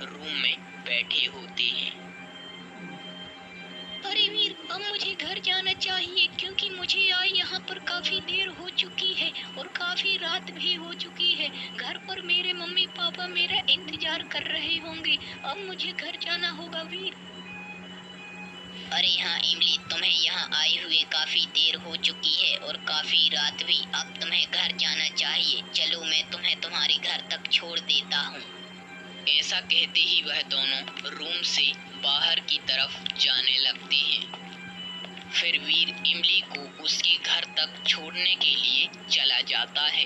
Room में बैठे होते हैं। अरे वीर, अब मुझे घर जाना चाहिए क्योंकि मुझे यहाँ पर काफी देर हो चुकी है और काफी रात भी हो चुकी है। घर पर मेरे मम्मी पापा मेरा इंतजार कर रहे होंगे। अब मुझे घर जाना होगा वीर। अरे हाँ इमली, तुम्हें यहाँ आए हुए काफी देर हो चुकी है और काफी रात भी। अब तुम्हें घर जाना चाहिए। चलो मैं तुम्हें तुम्हारे घर तक छोड़ देता हूँ। ऐसा कहते ही वह दोनों रूम से बाहर की तरफ जाने लगते हैं। फिर वीर इमली को उसके घर तक छोड़ने के लिए चला जाता है।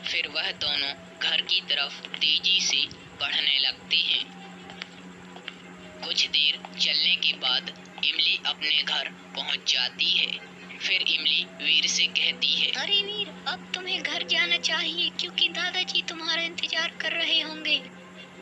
फिर वह दोनों घर की तरफ तेजी से बढ़ने लगते हैं। कुछ देर चलने के बाद इमली अपने घर पहुंच जाती है। फिर इमली वीर से कहती है, अरे वीर, अब तुम्हें घर जाना चाहिए क्योंकि दादाजी तुम्हारा इंतजार कर रहे होंगे।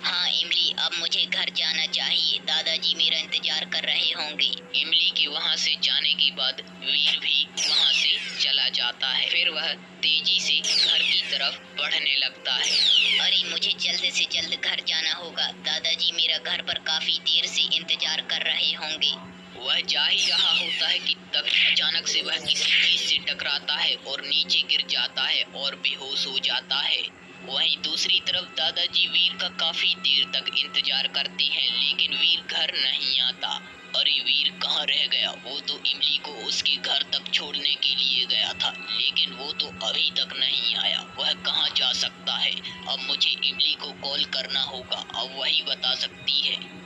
हाँ इमली, अब मुझे घर जाना चाहिए। दादाजी मेरा इंतजार कर रहे होंगे। इमली के वहाँ से जाने के बाद वीर भी वहाँ से चला जाता है। फिर वह तेजी से घर की तरफ बढ़ने लगता है। अरे मुझे जल्द से जल्द घर जाना होगा। दादाजी मेरा घर पर काफी देर से इंतजार कर रहे होंगे। वह जा ही रहा होता है कि तभी अचानक से वह किसी चीज से टकराता है और नीचे गिर जाता है और बेहोश हो जाता है। वहीं दूसरी तरफ दादाजी वीर का काफी देर तक इंतजार करते हैं, लेकिन वीर घर नहीं आता। अरे वीर कहाँ रह गया? वो तो इमली को उसके घर तक छोड़ने के लिए गया था, लेकिन वो तो अभी तक नहीं आया। वह कहाँ जा सकता है? अब मुझे इमली को कॉल करना होगा, अब वही बता सकती है।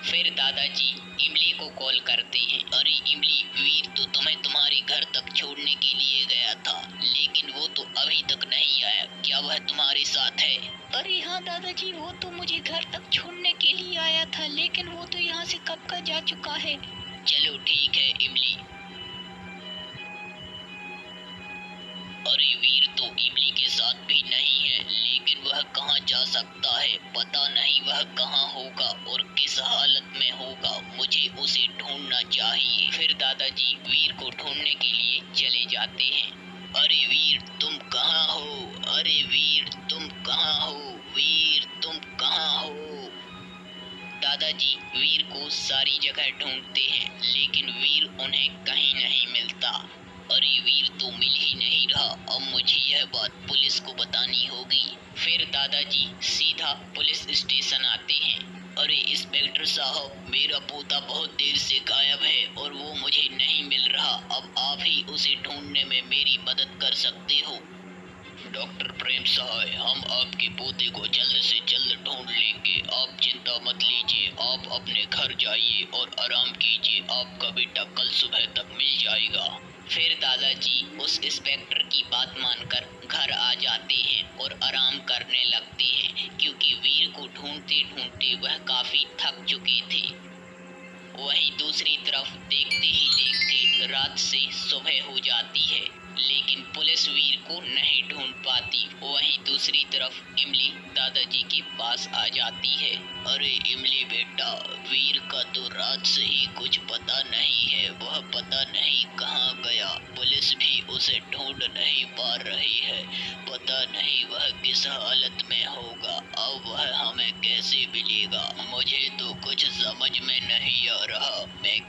फिर दादाजी इमली को कॉल करते हैं। अरे इमली, वीर तो तुम्हें तुम्हारे घर तक छोड़ने के लिए गया था, लेकिन वो तो अभी तक नहीं आया। क्या वह तुम्हारे साथ है? अरे हाँ दादाजी, वो तो मुझे घर तक छोड़ने के लिए आया था, लेकिन वो तो यहाँ से कब का जा चुका है। चलो ठीक है इमली। अरे वीर तो इमली के साथ भी नहीं है, लेकिन वह कहाँ जा सकता है? पता नहीं वह कहाँ होगा और किस हालत में होगा। मुझे उसे ढूंढना चाहिए। फिर दादाजी वीर को ढूंढने के लिए चले जाते हैं। अरे वीर तुम कहाँ हो? अरे वीर तुम कहाँ हो? वीर तुम कहाँ हो? दादाजी वीर को सारी जगह ढूंढते हैं, लेकिन वीर उन्हें कहीं नहीं मिलता। अरे वीर तो मिल ही नहीं रहा। अब मुझे यह बात पुलिस को बतानी होगी। फिर दादाजी सीधा पुलिस स्टेशन आते हैं। अरे इंस्पेक्टर साहब, मेरा पोता बहुत देर से गायब है और वो मुझे नहीं मिल रहा। अब आप ही उसे ढूंढने में मेरी मदद कर सकते हो। डॉक्टर प्रेम सहाय, हम आपके पोते को जल्द से जल्द ढूंढ लेंगे। आप चिंता मत लीजिए। आप अपने घर जाइए और आराम कीजिए। आपका बेटा कल सुबह तक मिल जाएगा। फिर दादाजी उस इंस्पेक्टर की बात मानकर घर आ जाते हैं और आराम करने लगते हैं, क्योंकि वीर को ढूंढते ढूंढते वह काफी थक चुके थे। वहीं दूसरी तरफ देखते ही देखते रात से सुबह हो जाती है, लेकिन पुलिस वीर को नहीं ढूंढ पाती। वहीं दूसरी तरफ इमली दादाजी के पास आ जाती है। अरे इमली बेटा, वीर का तो रात से ही कुछ पता नहीं है। वह पता नहीं कहाँ गया। पुलिस भी उसे ढूंढ नहीं पा रही है। पता नहीं वह किस हालत में होगा। अब वह हमें कैसे मिलेगा? मुझे तो कुछ समझ में नहीं आ रहा। मैं